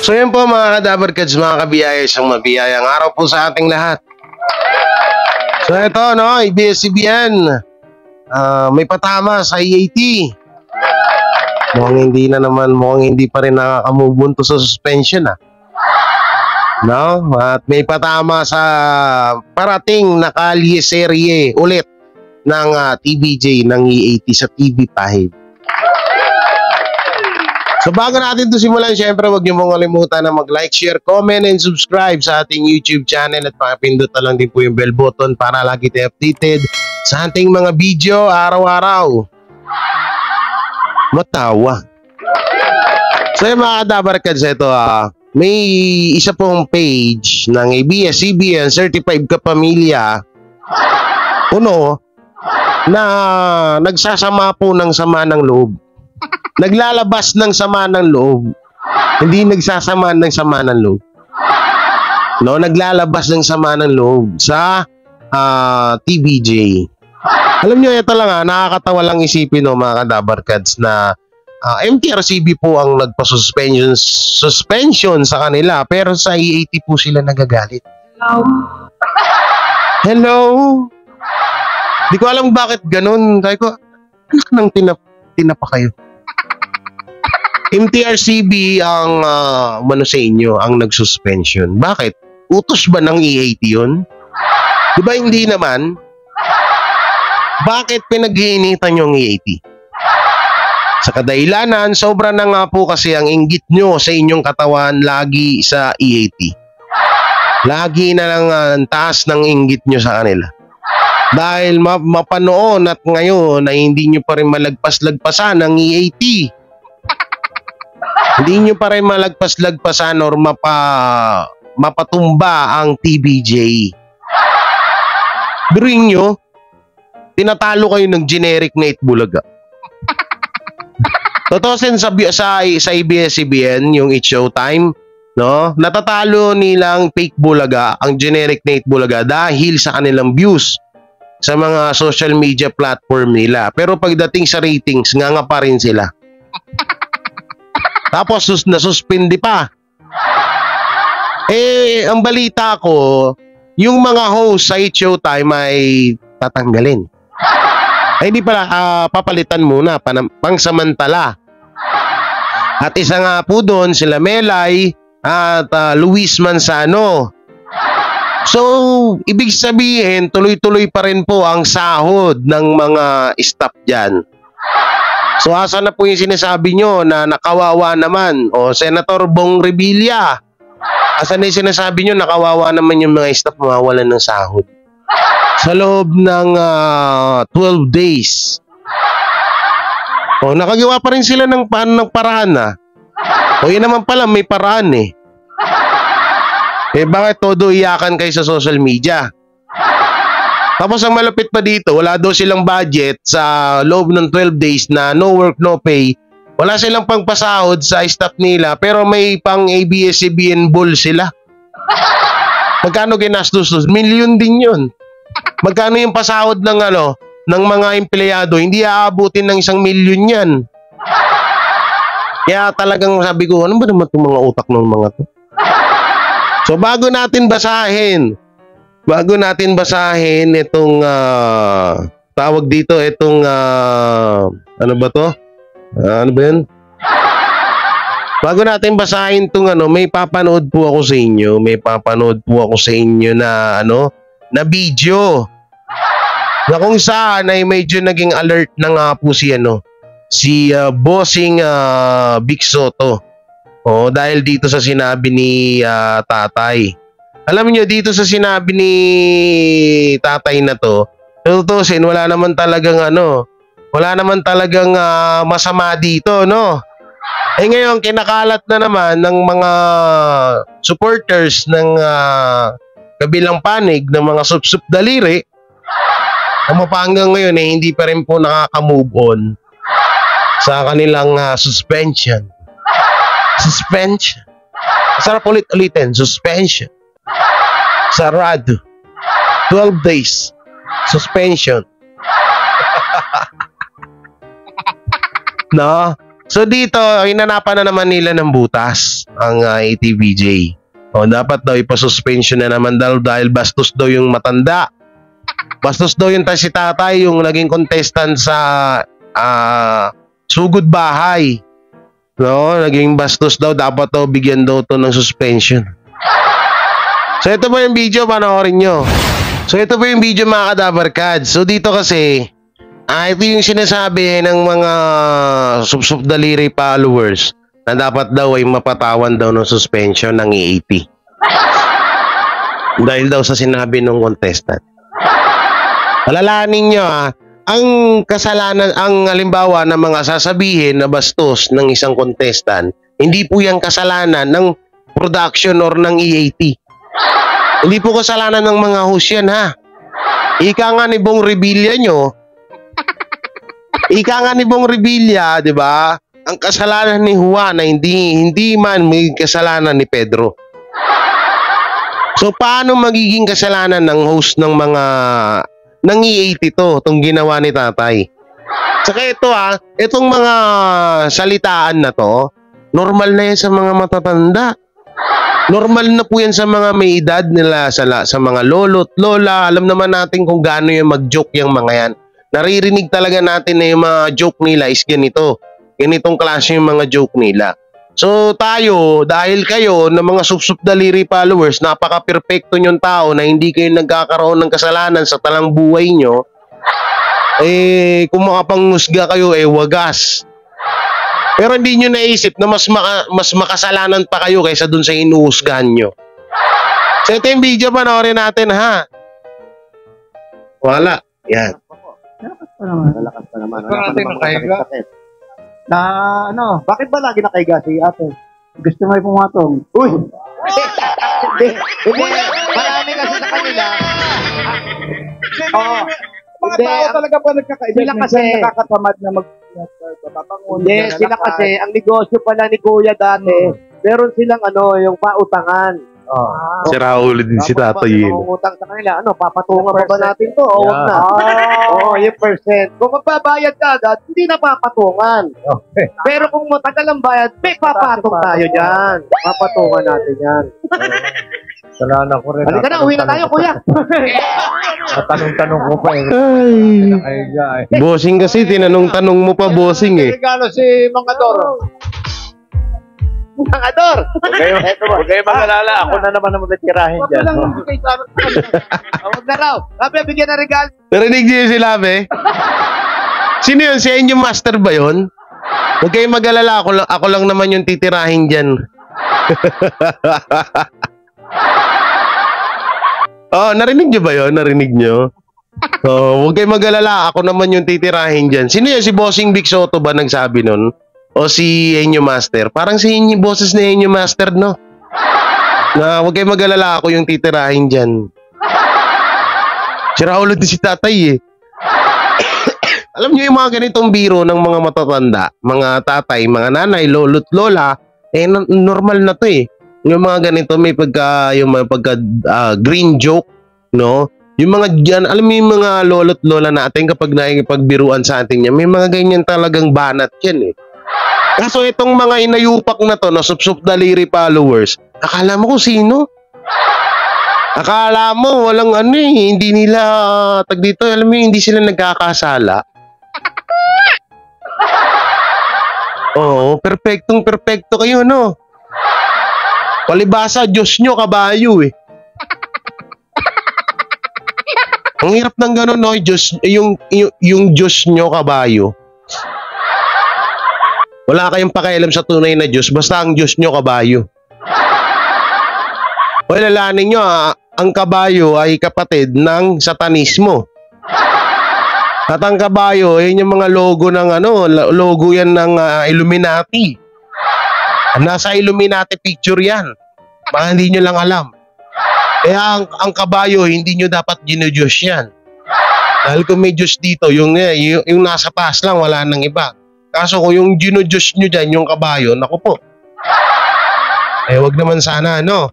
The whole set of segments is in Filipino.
So yun po mga kadabarkads, mga kabiyaya, isang mabiyayang araw po sa ating lahat. So ito no, ABS-CBN, may patama sa EAT. Mukhang hindi pa rin nakakamove to sa suspension no? At may patama sa parating na kalye-serye ulit ng TVJ ng EAT sa TV5. So bago natin ito simulan, syempre huwag niyo mong kalimutan na mag-like, share, comment, and subscribe sa ating YouTube channel at pakipindot na lang din po yung bell button para lagi tayo updated sa ating mga video araw-araw. Matawa. So yung mga kadabarkads, ito may isa pong page ng ABS-CBN Certified Kapamilya na nagsasama po ng sama ng loob. Naglalabas ng sama ng loob. Hindi nagsasama ng sama ng loob. No, naglalabas ng sama ng loob sa TVJ. Alam niyo, ito lang nakakatawa lang isipin mga kadabarkads na MTRCB po ang suspension sa kanila, pero sa EAT po sila nagagalit. Hello? Di ko alam bakit ganun. Kaya ko, anak ng tinapa kayo. MTRCB ang sa inyo, ang nag-suspension. Bakit? Utos ba ng EAT yun? Di ba hindi naman? Bakit pinag-iinitan yung EAT? Sa kadahilanan, sobra na nga po kasi ang inggit nyo sa inyong katawan lagi sa EAT. Lagi na lang ang taas ng inggit nyo sa kanila. Dahil mapanoon at ngayon ay hindi nyo pa rin malagpas-lagpasan ang EAT. Hindi nyo pa rin malagpas-lagpasan or mapatumba ang TVJ. Biruin nyo, tinatalo kayo ng generic na Itbulaga. Totoo sa ABS-CBN, yung It's Showtime, no? Natatalo nilang fake bulaga, ang generic na Itbulaga dahil sa kanilang views sa mga social media platform nila. Pero pagdating sa ratings, nga pa rin sila. Tapos nasuspindi pa. Ang balita ko, yung mga host sa It's Showtime ay tatanggalin. Ay hindi pala, papalitan muna, pangsamantala. At isa nga po doon, sila Melay at Luis Manzano. So, ibig sabihin, tuloy-tuloy pa rin po ang sahod ng mga staff dyan. So, asa na po yung sinasabi nyo na nakawawa naman? O, Senator Bong Revilla, asa na yung sinasabi nyo nakawawa naman yung mga staff mawawalan ng sahod? Sa loob ng 12 days. O, nakagawa pa rin sila ng paraan O, yun naman pala, may paraan bakit todo iyakan kayo sa social media? Tapos ang malapit pa dito, wala daw silang budget sa loob ng 12 days na no work, no pay. Wala silang pangpasahod sa staff nila, pero may pang ABS-CBN bull sila. Magkano ginastos? Milyon din yun. Magkano yung pasahod ng mga empleyado? Hindi aabutin ng 1 milyon yan. Kaya talagang sabi ko, ano ba naman itong mga utak ng mga to? So bago natin basahin itong tawag dito, itong ano ba to? Ano ba yun? Bago natin basahin itong may papanood po ako sa inyo. May papanood po ako sa inyo na na video. Na kung saan ay medyo naging alert na nga po si Bossing Vic Soto. Dahil dito sa sinabi ni tatay. Alam niyo, dito sa sinabi ni tatay na to, tutusin, wala naman talagang masama dito, no? Ngayon, kinakalat na naman ng mga supporters ng kabilang panig ng mga sup-sup daliri, hanggang ngayon hindi pa rin po nakaka-move on sa kanilang suspension. Sarap ulit-ulitin, suspension. Sarado. 12 days. Suspension. No? So dito, hinanapan na naman nila ng butas ang ATVJ. O dapat daw ipasuspension na naman dahil bastos daw yung matanda. Bastos daw yung si tatay yung naging contestant sa sugod bahay. No, naging bastos daw, dapat daw bigyan daw to ng suspension. So ito po yung video, panoorin nyo. So ito po yung video mga kadabarkads. So dito kasi ito yung sinasabi ng mga sub daliri followers na dapat daw ay mapatawan daw ng suspension ng EAT. Dahil daw sa sinabi ng contestant. Alalahanin nyo ang kasalanan, ang halimbawa ng mga sasabihin na bastos ng isang contestant, hindi po yan kasalanan ng production or ng EAT. Hindi po kasalanan ng mga host yan ha. Ika nga ni Bong Revilla nyo, ika nga ni Bong Revilla, di ba? Ang kasalanan ni Juan na hindi man may kasalanan ni Pedro. So paano magiging kasalanan ng host ng mga ng EAT itong ginawa ni tatay? Saka ito itong mga salitaan na to, normal na yan sa mga matatanda. Normal na po yan sa mga may edad nila, sa mga lolo't lola. Alam naman natin kung gaano yung mag-joke yung mga yan. Naririnig talaga natin na yung mga joke nila is ganito. Ganitong klase yung mga joke nila. So tayo, dahil kayo na mga sup daliri followers, napaka-perfecto nyong tao na hindi kayo nagkakaroon ng kasalanan sa talang buhay nyo, kung makapanghusga kayo, wagas. Pero hindi nyo naisip na mas makasalanan pa kayo kaysa dun sa inuhusgahan nyo. So ito yung video, panoorin natin ha. Wala. Yan. Malakas pa naman. Wala pa naman sakit-sakit. Bakit ba lagi nakahiga si ate? Gusto mo yung pumatong? Uy! Hindi. Marami kasi sa kanila. Mga tao talaga pa nagkakaiba. Sila kasi nakakatamad na magpapangon. Hindi, sila kasi ang negosyo pala ni Kuya dati, meron silang yung pautangan. Si Raul din si tatay yun. Utang sa kanila, papatungan pa ba natin to? O wag na. Oo, yung percent. Kung magbabayad ka agad, hindi na papatungan. Okay. Pero kung matagal ang bayad, may papatong tayo dyan. Papatungan natin yan. Salamat ko rin. Halika na, uwi na tayo, Kuya. Tanong-tanong ko pa Ay. Bossing kasi, tinanong-tanong mo pa bossing Regalo si Mang Ador. Mang Ador! Huwag kayo mag-alala. Ako na naman ang matitirahin dyan. Huwag na raw. Labi, bigyan na regalo. Narinig niyo si Labe? Sino yun? Si Enyo Master ba yun? Huwag kayo mag-alala. Ako lang naman yung titirahin dyan. Narinig niyo ba yun? Narinig niyo? Huwag kayo mag-alala. Ako naman yung titirahin dyan. Sino yun? Si Bossing Big Soto ba nagsabi nun? O si Enyo Master? Parang si Enyo, boses na Enyo Master, no? Na huwag kayo mag-alala, ako yung titirahin dyan. Si Raul din si tatay Alam niyo yung mga ganitong biro ng mga matatanda, mga tatay, mga nanay, lolo't lola, normal na to Yung mga ganito may pagka green joke, no? Yung mga dyan, alam mo yung mga lolo't lola natin kapag nakikipagbiruan sa atin yan, may mga ganyan talagang banat yan Kaso itong mga inayupak na to, na sup daliri followers, akala mo kung sino? Akala mo walang hindi nila dito, alam mo hindi sila nagkakasala. Oo, perfecto kayo, no? Palibasa, Diyos nyo, kabayo Ang hirap ng gano'n, no? Yung Diyos nyo, kabayo. Wala kayong pakialam sa tunay na Diyos, basta ang Diyos nyo, kabayo. Alalahanin nyo, ang kabayo ay kapatid ng satanismo. At ang kabayo, yun yung mga logo ng logo yan ng Illuminati. Nasa Illuminati picture yan. Baka hindi nyo lang alam. Kaya ang kabayo, hindi nyo dapat ginudiyos yan. Dahil kung may Diyos dito, yung nasa taas lang, wala nang iba. Kaso kung yung ginudiyos nyo dyan, yung kabayo, naku po. Wag naman sana, no?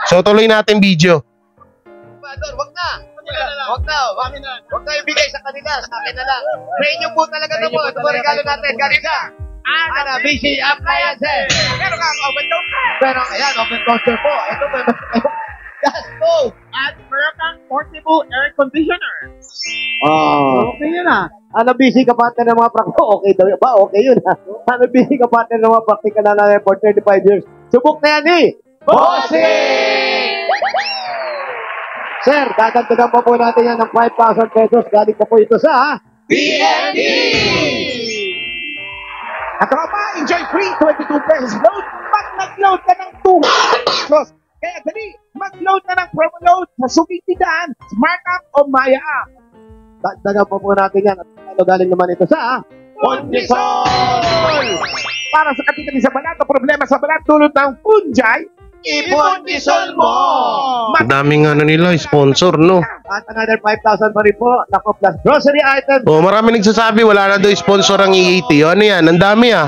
So tuloy natin video. Ador, wag na. Wag na ibigay sa kanila. Sa akin na lang. Sa inyo po talaga ito po. Ito po regalo natin. Galing sa Hanabishi Appliances. Meron kang oven toaster. Meron, ayan, oven toaster po. Ito po, gas stove. At meron kang portable air conditioner. Oh. Okay yun ah. Busy ka partner ng mga practical. Okay daw ba? Okay yun ha. Busy ka partner ng mga practical na namin for 35 years. Subok na yan eh. Bossing! Sir, dadagdagan pa po natin yan ng 5,000 pesos. Galing pa po ito sa BND! Katropa, enjoy free 22 pesos load pag nag-load ka ng 200 pesos. Kaya dali, mag-load na ng promo load sa Suking Tindahan, Smart App o Maya App. Dagdagan pa po natin yan. At ano galing naman ito sa Pundisol! Para sa katitin sa balat o problema sa balat tulad ng punjay, ipundisol mo! Ang daming ano nila, sponsor, no? at another 5,000 pa rin po. Nako, plus grocery items. Oh, marami nagsasabi, wala na daw sponsor ang E80. Ano yan? Ang dami ah.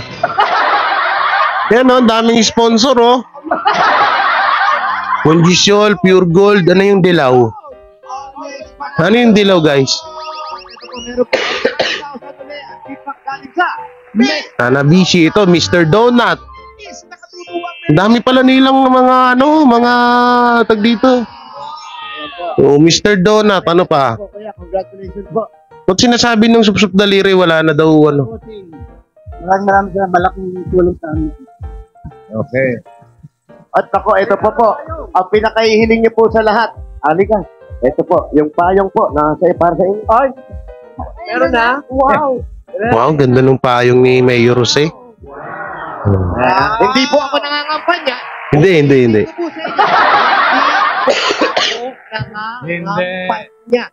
Yan oh, ang daming sponsor oh. Condition, Pure Gold, ano yung dilaw? Ano yung dilaw guys? Ito po, meron po 5,000 ulit. At ipak galing sa Hanabishi ito, Mr. Donut. is nakatutuwang Ang dami pala nilang mga ano, mga tag dito. Oh, Mr. Donut, ano pa? po. Kaya, congratulations po. Ba't sinasabi nung sup-sup daliri, wala na daw ano? Maraming salamat. Malaking tulong sa amin. Okay. At ako, ito po. Ang pinakahihiling niyo po sa lahat. Halika. Ito po, yung payong po na para sa inyo. Ay! Meron na? Wow! Wow, ganda nung payong ni Mayor Jose. Hindi po ako nangangampanya. Hindi. Hindi po sa inyo. Hindi. Nangangampanya.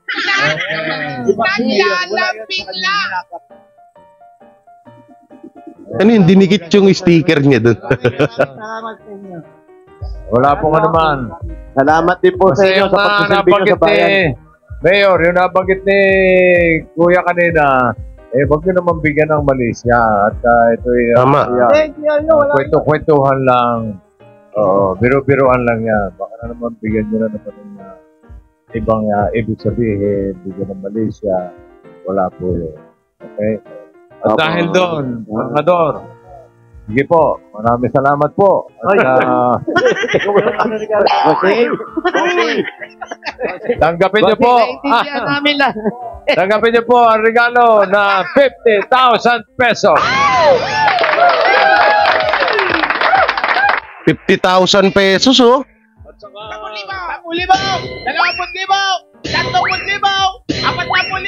Nanlalambing lang. Ano yun, dinikit yung sticker niya dun. Salamat sa inyo. Wala pong ano man. Salamat din po sa Kasi inyo yung sa pagsisilbi nyo sa bayan. Mayor, yung nabanggit ni Kuya kanina, wag nyo naman bigyan ng Malaysia. At ito Tama. Thank you. kwento-kwentuhan lang. Oo, biro-biroan lang yan. Baka na naman bigyan nyo na naman ng ibang ibig sabihin, bigyan ng Malaysia. Wala po yun. Okay? At dahil doon, mga Dor, sige po, maraming salamat po. At tanggapin niyo po. Naintindihan namin lang. Tanggapin niyo po ang regalo na 50,000 pesos. 50,000 pesos oh. 10,000, 20,000, 30,000, 40,000.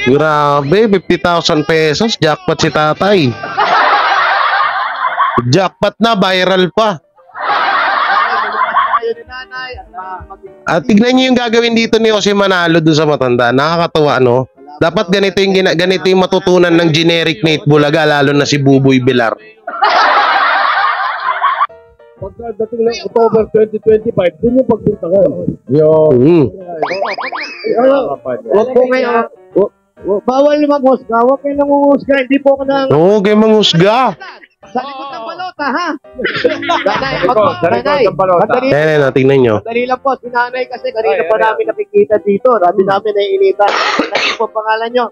Grabe, 50,000 pesos. Jackpot si tatay. Jackpot na, viral pa. At tignan niyo yung gagawin dito ni Jose Manalo dun sa matanda. Nakakatawa, no? Dapat ganito yung matutunan ng generic Nate Bulaga, lalo na si Buboy Bilar. Pagdating ng October 2025, dun yung pagbintangan. Huwag po kayo. Bawal mag-husga. Huwag kayo nang-husga. Hindi po ako nang... Oo, kayo manghusga. Sa likod ng balota, ha? Sa likod ng balota. Ayan, tingnan nyo. Madali lang po. Si nanay kasi kanina pa namin nakikita dito. Sabi namin naiinitan. Ano po pangalan nyo?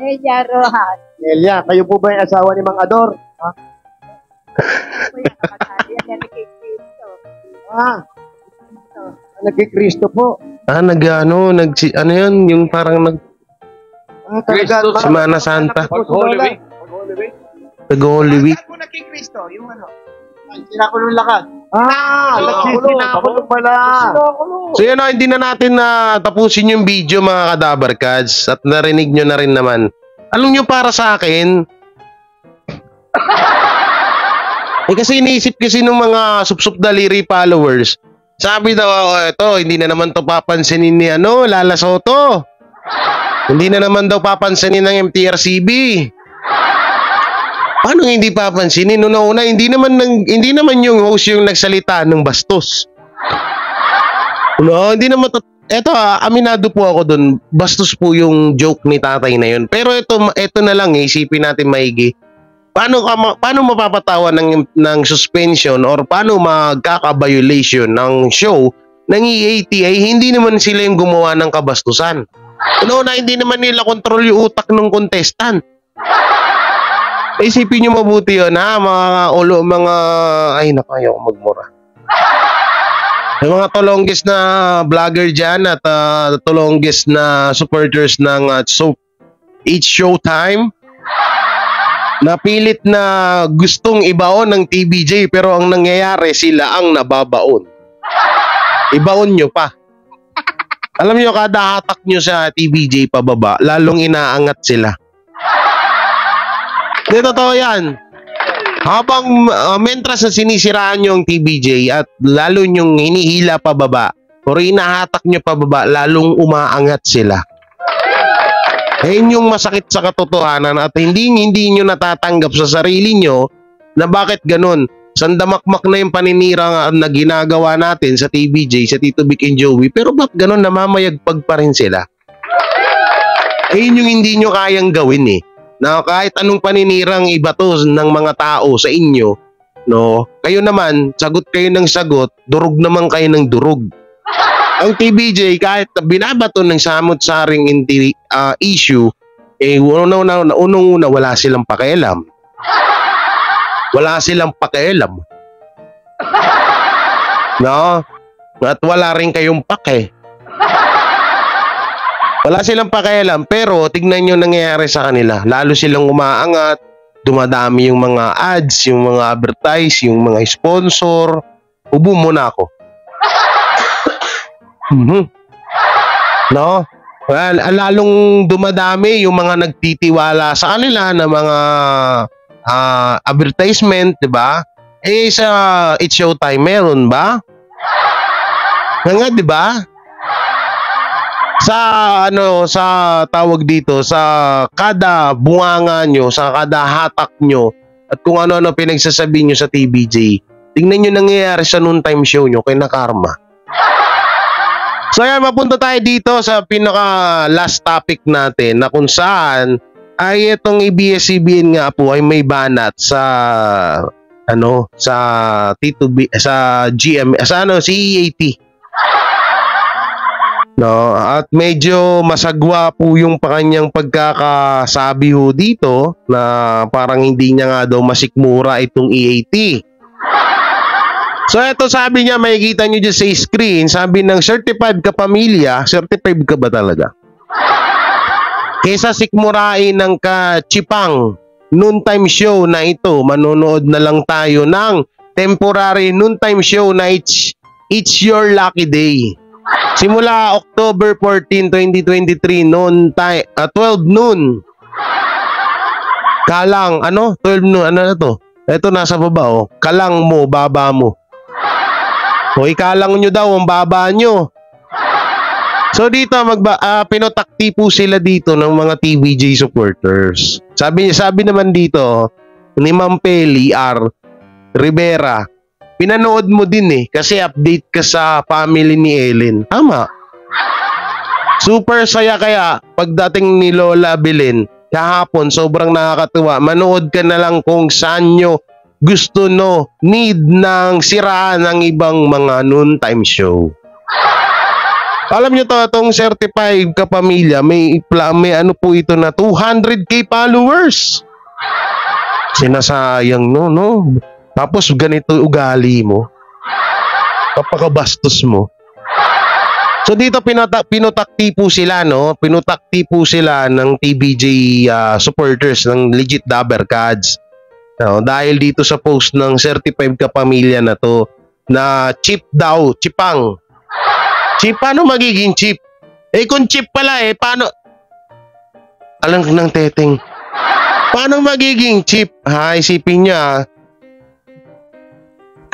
Elia Rojas. Nelia, kayo po ba yung asawa ni Mang Ador? Ha? Kuya, kapatid yan ni Cristo. Ah, nagkikristo po. Ah, ano yun, yung parang Ah, talaga. Semana Santa. Pag-Holy Week. Nag-Holy Week. Saan po nagkikristo? Yung ano? Sinakulong lakad. Ah, nagsisinakulong pala. So yun, hindi na natin na tapusin yung video mga Kadabarkads at narinig nyo na rin naman. Alam nyo para sa akin, kasi iniisip kasi ng mga sup-sup daliri followers, sabi daw ito, hindi na naman to papansinin ni Lala Soto. Hindi na naman daw papansinin ng MTRCB. Paano hindi papansinin? Una, hindi naman yung host yung nagsalita ng bastos. No, hindi naman eto aminado po ako doon. Bastos po yung joke ni tatay na yun. Pero ito na lang, isipin natin maigi. Paano mapapatawa ng suspension or paano magkaka-violation ng show ng E80 ay hindi naman sila yung gumawa ng kabastusan. Una, hindi naman nila kontrol yung utak ng contestant. Isipin nyo mabuti yun, ha? Mga, ay, naku, ayoko magmura. Yung mga tolongges na vlogger dyan at tolongges na supporters ng It's Showtime, napilit na gustong ibaon ng TVJ pero ang nangyayari sila ang nababaon. Ibaon nyo pa. Alam nyo, kada hatak nyo sa TVJ pababa, lalong inaangat sila. Di totoo yan. Habang mentras na sinisiraan nyo ang TVJ at lalo nyong hinihila pababa o inahatak nyo pababa, lalong umaangat sila. Ayun yung masakit sa katotohanan at hindi nyo natatanggap sa sarili nyo na bakit ganun. Sandamakmak na yung paninira na ginagawa natin sa TVJ, sa Tito Vic and Joey, pero ba't ganun, namamayagpag pa rin sila? Ayun yung hindi nyo kayang gawin eh. Na kahit anong paninirang ibato ng mga tao sa inyo, no, kayo naman, sagot kayo ng sagot, durog naman kayo ng durog. Ang TVJ, kahit binabato ng samot-saring issue, unang-una, wala silang pakialam. Wala silang pakialam. No? At wala rin kayong pake. Wala silang pakialam, pero tignan nyo nangyayari sa kanila. Lalo silang umaangat, dumadami yung mga ads, yung mga advertise, yung mga sponsor. Ubo muna ako. No? Well, lalong dumadami yung mga nagtitiwala sa kanila na mga advertisement, di ba? Eh sa It's Showtime meron ba? Nga, di ba? Sa tawag dito, sa kada bunganga nyo, sa kada hatak nyo, at kung ano-ano pinagsasabi nyo sa TVJ, tingnan nyo nangyayari sa noontime show nyo kay Nakarma. So yan, mapunta tayo dito sa pinaka last topic natin na kung saan ay itong ABS-CBN nga po ay may banat sa sa T2B, sa GM, sa CEAT. No, at medyo masagwa po yung kanyang pagkakasabi ho dito na parang hindi niya nga daw masikmura itong EAT. So ito sabi niya, makikita niyo dyan sa screen, sabi ng certified ka pamilya, certified ka ba talaga? Kesa sikmurain ng kachipang noontime show na ito, manonood na lang tayo ng temporary noontime show na It's Your Lucky Day. Simula October 14, 2023, 12 noon. Kalang, 12 noon, ano na to? Ito nasa baba, oh. Kalang mo, baba mo. O, ikalang nyo daw ang baba nyo. So dito, pinotakti po sila dito ng mga TVJ supporters. Sabi naman dito, ni Ma'am Peli R. Rivera, pinanood mo din eh, kasi update ka sa family ni Ellen. Tama. Super saya kaya pagdating ni Lola Belen kahapon, sobrang nakakatuwa. Manood ka na lang kung saan nyo gusto need ng siraan ng ibang mga noontime show. Alam nyo to, itong certified kapamilya, may ano po ito na 200k followers. Sinasayang no. Tapos ganito ugali mo. Kapakabastos mo. So dito pinutakti po sila, no? Pinutakti po sila ng TVJ supporters ng legit Dabber Cards. No, dahil dito sa post ng certified kapamilya na to na chip daw, chipang. Chip, paano magiging chip? Eh kung chip pala paano? Alam ng teteng. Paano magiging chip? Isipin niya,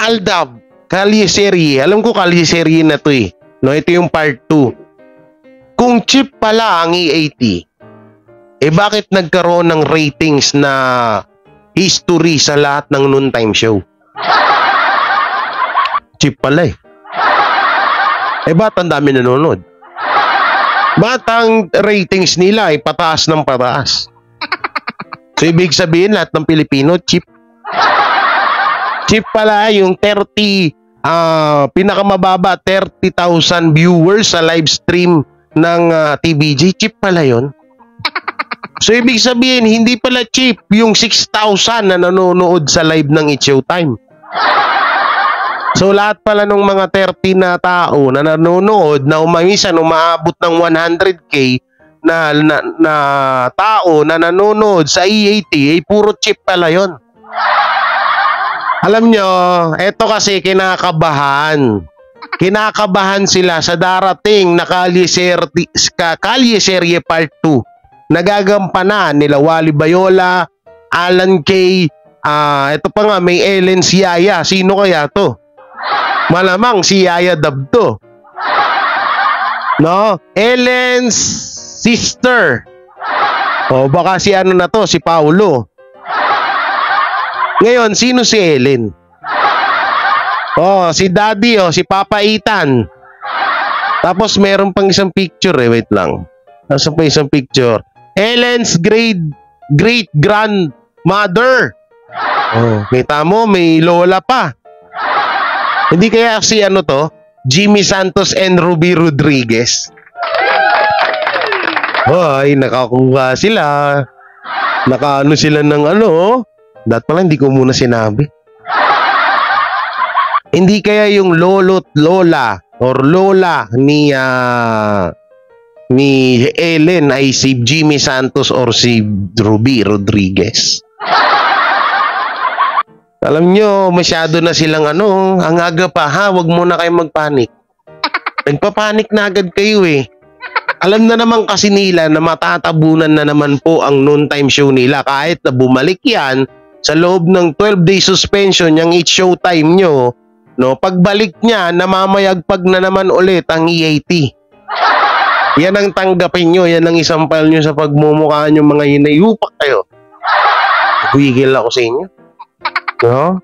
Aldab, Kaliserie. Alam ko Kaliserie na to eh. No, ito yung part 2. Kung chip pala ang EAT, bakit nagkaroon ng ratings na history sa lahat ng noontime show? Chip pala eh. Ba't ang dami nanonood? Ba't ang ratings nila ay pataas ng pataas? So, ibig sabihin lahat ng Pilipino, chip. Chip pala yung 30, pinakamababa, 30,000 viewers sa live stream ng TVJ. Chip pala yun. So, ibig sabihin, hindi pala cheap yung 6,000 na nanonood sa live ng It's Showtime. So, lahat pala ng mga 30 na tao na nanonood na minsan umaabot ng 100K na tao na nanonood sa EAT, ay puro cheap pala yon. Alam nyo, eto kasi kinakabahan. Kinakabahan sila sa darating na Kalye Serye Part 2. Nagagampanan nila Wally Bayola, Alan Kay, ito pa nga may Ellen si Yaya. Sino kaya to? Malamang si Yaya Dab to. No? Ellen's sister. O baka si ano na to, si Paulo. Ngayon, sino si Ellen? Oh, si Daddy, si Papa Ethan. Tapos meron pang isang picture wait lang. Nasaan pa isang picture? Ellen's great grandmother. Oh, kita mo, may lola pa. Hindi kaya si ano to? Jimmy Santos and Ruby Rodriguez. Ay, nakakuha sila. Nakaano sila ng ano. Dapat pala hindi ko muna sinabi. Hindi kaya yung lolo't lola or lola ni Ellen ay si Jimmy Santos or si Ruby Rodriguez. Alam nyo, masyado na silang ang aga pa ha, wag muna kayong magpanik. Nagpapanik na agad kayo eh. Alam na naman kasi nila na matatabunan na naman po ang noontime show nila kahit na bumalik yan sa loob ng 12-day suspension yung It's Showtime nyo, no? Pagbalik niya, namamayagpag na naman ulit ang EAT. Yan ang tanggapin nyo, yan ang isampal nyo sa pagmumukhaan yung mga hinayupak kayo. Huwigil ako sa inyo. No?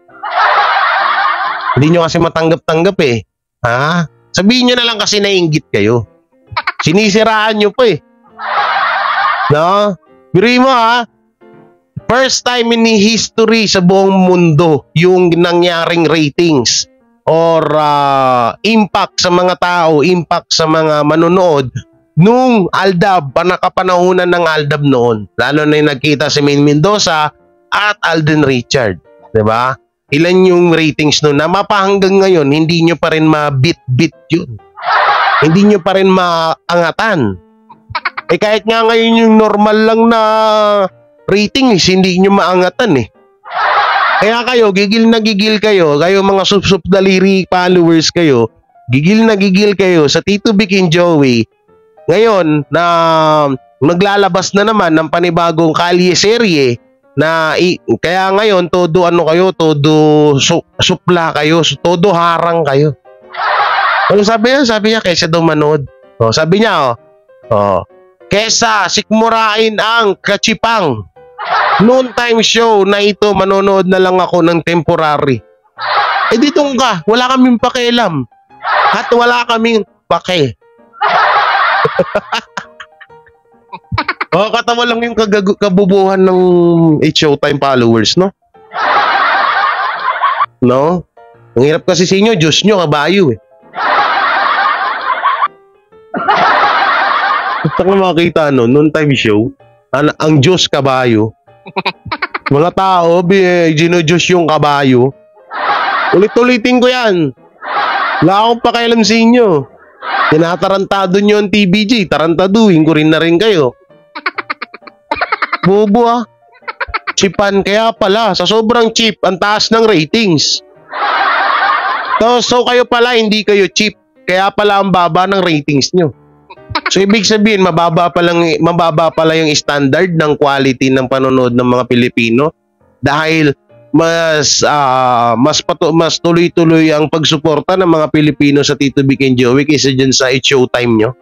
Hindi nyo kasi matanggap-tanggap eh. Ha? Sabihin nyo na lang kasi naiinggit kayo. Sinisiraan nyo po eh. No? Biruin mo ha. First time in history sa buong mundo yung nangyaring ratings or impact sa mga tao, impact sa mga manonood nung Aldab, panakapanahunan ng Aldab noon. Lalo na yung nagkita si Maine Mendoza at Alden Richard. Diba? Ilan yung ratings noon na mapahanggang ngayon, hindi nyo pa rin ma-bit yun. Hindi nyo pa rin maangatan. Eh kahit nga ngayon yung normal lang na ratings, hindi nyo maangatan eh. Kaya kayo, gigil na gigil kayo mga sup-sup daliri followers kayo, gigil na gigil kayo sa Tito Vic and Joey. Ngayon, na maglalabas na naman ng panibagong Kalye Serye, na kaya ngayon, todo ano kayo, todo supla kayo, todo harang kayo. Ano sabi niya? Sabi niya, kaysa daw manood. Oh, sabi niya, kesa sikmurain ang kachipang noontime show na ito, manonood na lang ako ng temporary. Eh ditong ka, wala kaming pakialam. At wala kaming pake. Katawa lang yung kabubuhan ng It's Showtime followers, no? No? Ang hirap kasi sa inyo, Diyos nyo, kabayo eh. Gusto ko makita noontime show, ang Diyos kabayo. Mga tao, gino-Diyos yung kabayo. Ulit-ulitin ko yan. Wala akong pakialam sa inyo. Tinatarantado nyo ang TBJ, tarantaduhin ko rin na rin kayo. Bobo ah. Chipan, kaya pala, sa sobrang cheap, ang taas ng ratings. So kayo pala, hindi kayo cheap. Kaya pala ang baba ng ratings nyo. So ibig sabihin, mababa pala yung standard ng quality ng panonood ng mga Pilipino dahil mas tuloy-tuloy ang pagsuporta ng mga Pilipino sa Tito Vic and Joey kaysa dyan sa It's Showtime nyo.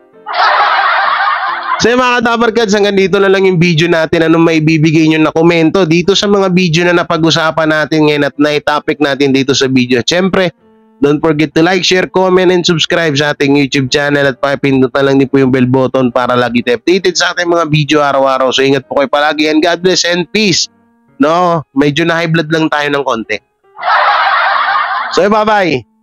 So mga Kadabarkads, hanggang dito na lang yung video natin. Anong may bibigay nyo na komento dito sa mga video na napag-usapan natin ngayon at na-topic natin dito sa video. Siyempre, don't forget to like, share, comment, and subscribe sa ating YouTube channel at pakipindot na lang din po yung bell button para lagi tayo updated sa ating mga video araw-araw. So ingat po kayo palagi and God bless and peace. No, medyo na high blood lang tayo ng konti. So bye-bye.